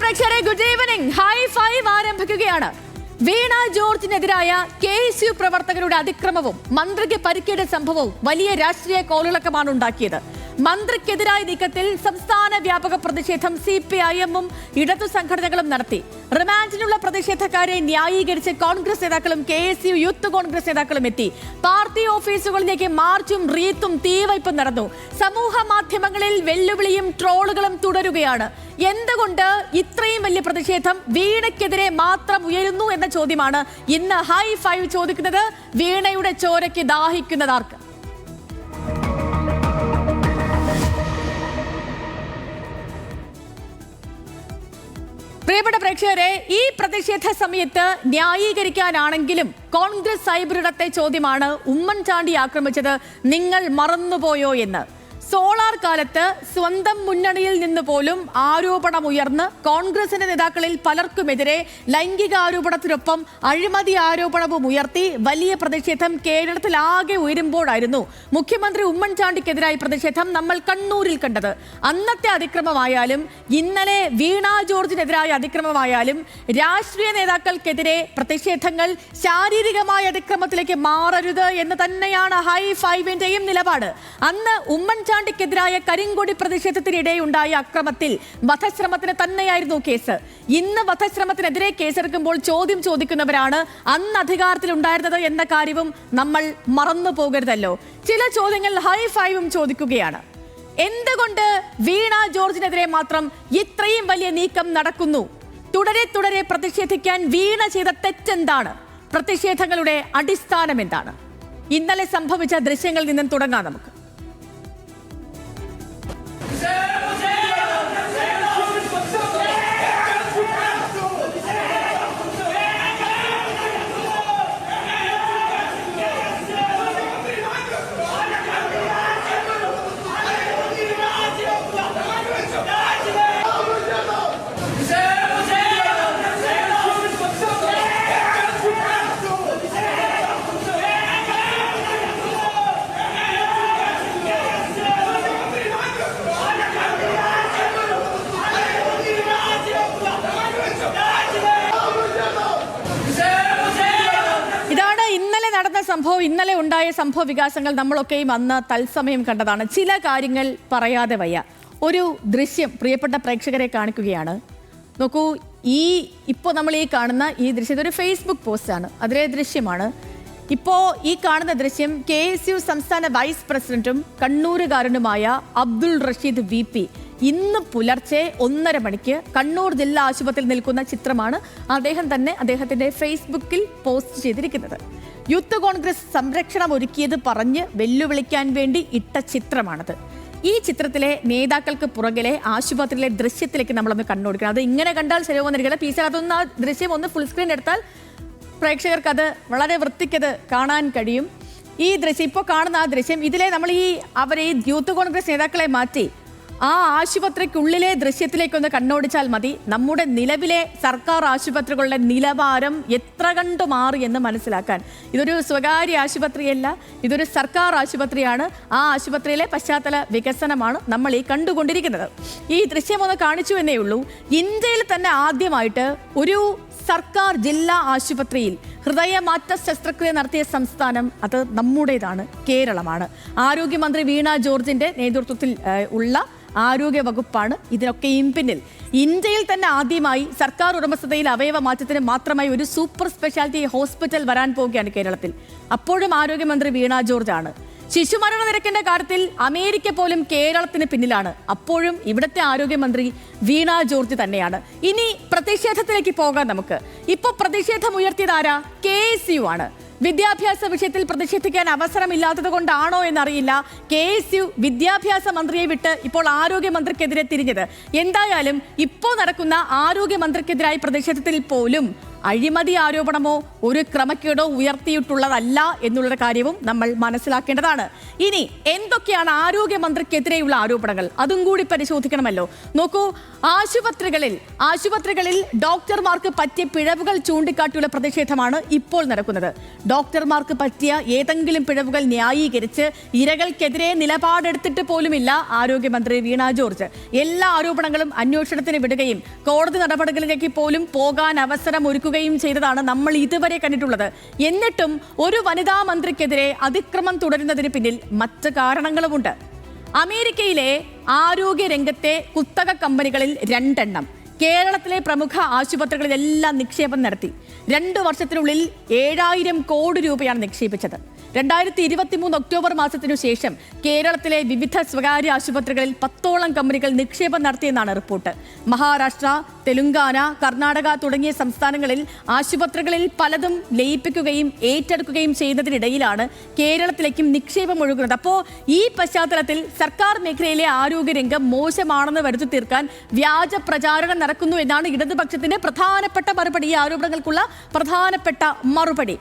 പ്രേക്ഷകരെ good evening. High five ആരംഭിക്കുകയാണ്. വീണ ജോർജിനെതിരായ KSU പ്രവർത്തകരുടെ അതിക്രമവും മന്ത്രിക്ക് പരിക്കേറ്റ സംഭവവും വലിയ രാഷ്ട്രീയ കോളിളക്കമാണ് ഉണ്ടാക്കിയത്. മന്ത്രിക്കെതിരായ നീക്കത്തിൽ സംസ്ഥാന വ്യാപക പ്രതിഷേധം CPIM-ഉം ഇടതു സംഘടനകളും നടത്തി. റിമാൻഡിനുള്ള പ്രതിഷേധക്കാരെ ന്യായീകരിച്ച് കോൺഗ്രസ് നേതാക്കളും KSU യൂത്ത് കോൺഗ്രസ് നേതാക്കളും എത്തി. പാർട്ടി ഓഫീസുകളിലേക്ക് മാർച്ചും റീത്തും തീവയ്പും നടന്നു. സമൂഹ മാധ്യമങ്ങളിൽ വെല്ലുവിളിയും ട്രോളുകളും തുടരുകയാണ്. എന്തുകൊണ്ട് ഇത്രയും വലിയ പ്രതിഷേധം വീണയ്ക്കെതിരെ മാത്രം ഉയരുന്നു എന്ന ചോദ്യമാണ് ഇന്ന് ഹൈ ഫൈവ് ചോദിക്കുന്നത്. വീണയുടെ ചോരയ്ക്ക് ദാഹിക്കുന്നതാർക്ക്? പ്രിയപ്പെട്ട പ്രേക്ഷകരെ, ഈ പ്രതിഷേധ സമയത്ത് ന്യായീകരിക്കാനാണെങ്കിലും കോൺഗ്രസ് സൈബറിടത്തെ ചോദ്യമാണ് ഉമ്മൻചാണ്ടി ആക്രമിച്ചത് നിങ്ങൾ മറന്നുപോയോ എന്ന്. സോളാർ കാലത്ത് സ്വന്തം മുന്നണിയിൽ നിന്ന് പോലും ആരോപണമുയർന്ന് കോൺഗ്രസിന്റെ നേതാക്കളിൽ പലർക്കുമെതിരെ ലൈംഗിക ആരോപണത്തിനൊപ്പം അഴിമതി ആരോപണവും ഉയർത്തി വലിയ പ്രതിഷേധം കേരളത്തിലാകെ ഉയരുമ്പോഴായിരുന്നു മുഖ്യമന്ത്രി ഉമ്മൻചാണ്ടിക്കെതിരായ പ്രതിഷേധം നമ്മൾ കണ്ണൂരിൽ കണ്ടത്. അന്നത്തെ അതിക്രമമായാലും ഇന്നലെ വീണ ജോർജിനെതിരായ അതിക്രമമായാലും രാഷ്ട്രീയ നേതാക്കൾക്കെതിരെ പ്രതിഷേധങ്ങൾ ശാരീരികമായ അതിക്രമത്തിലേക്ക് മാറരുത് എന്ന് തന്നെയാണ് ഹൈ ഫൈവിന്റെയും നിലപാട്. അന്ന് ഉമ്മൻചാണ്ടിക്കെതിരായ കരിങ്കൊടി പ്രതിഷേധത്തിനിടെ ഉണ്ടായ അക്രമത്തിൽ വധശ്രമത്തിന് തന്നെയായിരുന്നു കേസ്. ഇന്ന് വധശ്രമത്തിനെതിരെ കേസെടുക്കുമ്പോൾ ചോദ്യം ചോദിക്കുന്നവരാണ് അന്ന് അധികാരത്തിൽ ഉണ്ടായിരുന്നത് എന്ന കാര്യവും നമ്മൾ മറന്നു പോകരുതല്ലോ. ചില ചോദ്യങ്ങൾ ഹൈ ഫൈവും ചോദിക്കുകയാണ്. എന്തുകൊണ്ട് വീണ ജോർജിനെതിരെ മാത്രം ഇത്രയും വലിയ നീക്കം നടക്കുന്നു? തുടരെ തുടരെ പ്രതിഷേധിക്കാൻ വീണ ചെയ്ത തെറ്റെന്താണ്? പ്രതിഷേധങ്ങളുടെ അടിസ്ഥാനം എന്താണ്? ഇന്നലെ സംഭവിച്ച ദൃശ്യങ്ങളിൽ നിന്നും തുടങ്ങാം നമുക്ക്. സംഭവം ഇന്നലെ ഉണ്ടായ സംഭവ വികാസങ്ങൾ നമ്മളൊക്കെയും അന്ന് തത്സമയം കണ്ടതാണ്. ചില കാര്യങ്ങൾ പറയാതെ വയ്യ. ഒരു ദൃശ്യം പ്രിയപ്പെട്ട പ്രേക്ഷകരെ കാണിക്കുകയാണ്. നോക്കൂ, ഇപ്പോൾ നമ്മൾ ഈ കാണുന്ന ഈ ദൃശ്യം ഇതൊരു ഫേസ്ബുക്ക് പോസ്റ്റാണ്, അതിലെ ദൃശ്യമാണ്. ഇപ്പോൾ ഈ കാണുന്ന ദൃശ്യം KSU സംസ്ഥാന വൈസ് പ്രസിഡന്റും കണ്ണൂരുകാരനുമായ അബ്ദുൾ റഷീദ് VP ഇന്ന് പുലർച്ചെ 1:30 മണിക്ക് കണ്ണൂർ ജില്ലാ ആശുപത്രിയിൽ നിൽക്കുന്ന ചിത്രമാണ് അദ്ദേഹം തന്നെ അദ്ദേഹത്തിന്റെ ഫേസ്ബുക്കിൽ പോസ്റ്റ് ചെയ്തിരിക്കുന്നത്. യൂത്ത് കോൺഗ്രസ് സംരക്ഷണം ഒരുക്കിയത് പറഞ്ഞ് വെല്ലുവിളിക്കാൻ വേണ്ടി ഇട്ട ചിത്രമാണത്. ഈ ചിത്രത്തിലെ നേതാക്കൾക്ക് പുറകിലെ ആശുപത്രിയിലെ ദൃശ്യത്തിലേക്ക് നമ്മളൊന്ന് കണ്ണോടിക്കണം. അത് ഇങ്ങനെ കണ്ടാൽ ശരിയാവുന്നിരിക്കില്ല. അതൊന്ന് ആ ദൃശ്യം ഒന്ന് ഫുൾ സ്ക്രീൻ എടുത്താൽ പ്രേക്ഷകർക്ക് അത് വളരെ വൃത്തിക്കത് കാണാൻ കഴിയും. ഈ ദൃശ്യം ഇപ്പോൾ കാണുന്ന ആ ദൃശ്യം, ഇതിലെ നമ്മൾ ഈ യൂത്ത് കോൺഗ്രസ് നേതാക്കളെ മാറ്റി ആ ആശുപത്രിക്കുള്ളിലെ ദൃശ്യത്തിലേക്കൊന്ന് കണ്ണോടിച്ചാൽ മതി. നമ്മുടെ നിലവിലെ സർക്കാർ ആശുപത്രികളുടെ നിലവാരം എത്ര കണ്ടു മാറി എന്ന് മനസ്സിലാക്കാൻ. ഇതൊരു സ്വകാര്യ ആശുപത്രിയല്ല, ഇതൊരു സർക്കാർ ആശുപത്രിയാണ്. ആ ആശുപത്രിയിലെ പശ്ചാത്തല വികസനമാണ് നമ്മൾ ഈ കണ്ടുകൊണ്ടിരിക്കുന്നത്. ഈ ദൃശ്യം ഒന്ന് കാണിച്ചു എന്നേ ഉള്ളൂ. ഇന്ത്യയിൽ തന്നെ ആദ്യമായിട്ട് ഒരു സർക്കാർ ജില്ലാ ആശുപത്രിയിൽ ഹൃദയമാറ്റ ശസ്ത്രക്രിയ നടത്തിയ സംസ്ഥാനം അത് നമ്മുടേതാണ്, കേരളമാണ്. ആരോഗ്യമന്ത്രി വീണ ജോർജിന്റെ നേതൃത്വത്തിൽ ഉള്ള ആരോഗ്യ വകുപ്പാണ് ഇതിനൊക്കെയും പിന്നിൽ. ഇന്ത്യയിൽ തന്നെ ആദ്യമായി സർക്കാർ ഉടമസ്ഥതയിൽ അവയവ മാറ്റത്തിന് മാത്രമായി ഒരു സൂപ്പർ സ്പെഷ്യാലിറ്റി ഹോസ്പിറ്റൽ വരാൻ പോവുകയാണ് കേരളത്തിൽ. അപ്പോഴും ആരോഗ്യമന്ത്രി വീണ ജോർജ് ആണ്. ശിശുമരണ നിരക്കിന്റെ കാര്യത്തിൽ അമേരിക്ക പോലും കേരളത്തിന് പിന്നിലാണ്. അപ്പോഴും ഇവിടുത്തെ ആരോഗ്യമന്ത്രി വീണ ജോർജ് തന്നെയാണ്. ഇനി പ്രതിഷേധത്തിലേക്ക് പോകാം നമുക്ക്. ഇപ്പൊ പ്രതിഷേധം ഉയർത്തിയത് ആരാ? KSU ആണ്. വിദ്യാഭ്യാസ വിഷയത്തിൽ പ്രതിഷേധിക്കാൻ അവസരമില്ലാത്തത് കൊണ്ടാണോ എന്നറിയില്ല, KSU വിദ്യാഭ്യാസ മന്ത്രിയെ വിട്ട് ഇപ്പോൾ ആരോഗ്യമന്ത്രിക്കെതിരെ തിരിഞ്ഞത്. എന്തായാലും ഇപ്പോൾ നടക്കുന്ന ആരോഗ്യമന്ത്രിക്കെതിരായ പ്രതിഷേധത്തിൽ പോലും അഴിമതി ആരോപണമോ ഒരു ക്രമക്കേടോ ഉയർത്തിയിട്ടുള്ളതല്ല എന്നുള്ള കാര്യവും നമ്മൾ മനസ്സിലാക്കേണ്ടതാണ്. ഇനി എന്തൊക്കെയാണ് ആരോഗ്യമന്ത്രിക്കെതിരെയുള്ള ആരോപണങ്ങൾ, അതും കൂടി പരിശോധിക്കണമല്ലോ. നോക്കൂ, ആശുപത്രികളിൽ ഡോക്ടർമാർക്ക് പറ്റിയ പിഴവുകൾ ചൂണ്ടിക്കാട്ടിയുള്ള പ്രതിഷേധമാണ് ഇപ്പോൾ നടക്കുന്നത്. ഡോക്ടർമാർക്ക് പറ്റിയ ഏതെങ്കിലും പിഴവുകൾ ന്യായീകരിച്ച് ഇരകൾക്കെതിരെ നിലപാടെടുത്തിട്ട് പോലുമില്ല ആരോഗ്യമന്ത്രി വീണ ജോർജ്. എല്ലാ ആരോപണങ്ങളും അന്വേഷണത്തിന് വിടുകയും കോടതി നടപടികളിലേക്ക് പോലും പോകാൻ അവസരം ഒരുക്കുകയും ചെയ്തതാണ് നമ്മൾ ഇതുവരെ കണ്ടിട്ടുള്ളത്. എന്നിട്ടും ഒരു വനിതാ മന്ത്രിക്കെതിരെ അതിക്രമം തുടരുന്നതിന് പിന്നിൽ മറ്റ് കാരണങ്ങളുമുണ്ട്. അമേരിക്കയിലെ ആരോഗ്യ രംഗത്തെ കുത്തക കമ്പനികളിൽ 2 എണ്ണം കേരളത്തിലെ പ്രമുഖ ആശുപത്രികളിലെല്ലാം നിക്ഷേപം നടത്തി. 2 വർഷത്തിനുള്ളിൽ 7000 കോടി രൂപയാണ് നിക്ഷേപിച്ചത്. 2023 ഒക്ടോബർ മാസത്തിനു ശേഷം കേരളത്തിലെ വിവിധ സ്വകാര്യ ആശുപത്രികളിൽ 10ഓളം കമ്പനികൾ നിക്ഷേപം നടത്തിയെന്നാണ് റിപ്പോർട്ട്. മഹാരാഷ്ട്ര, തെലുങ്കാന, കർണാടക തുടങ്ങിയ സംസ്ഥാനങ്ങളിൽ ആശുപത്രികളിൽ പലതും ലയിപ്പിക്കുകയും ഏറ്റെടുക്കുകയും ചെയ്യുന്നതിനിടയിലാണ് കേരളത്തിലേക്കും നിക്ഷേപം ഒഴുകുന്നത്. അപ്പോൾ ഈ പശ്ചാത്തലത്തിൽ സർക്കാർ മേഖലയിലെ ആരോഗ്യരംഗം മോശമാണെന്ന് വരുത്തി തീർക്കാൻ വ്യാജ പ്രചാരണം നടക്കുന്നു എന്നാണ് ഇടതുപക്ഷത്തിന്റെ പ്രധാനപ്പെട്ട മറുപടി. ഈ ആരോപണങ്ങൾക്കുള്ള പ്രധാനപ്പെട്ട മറുപടി.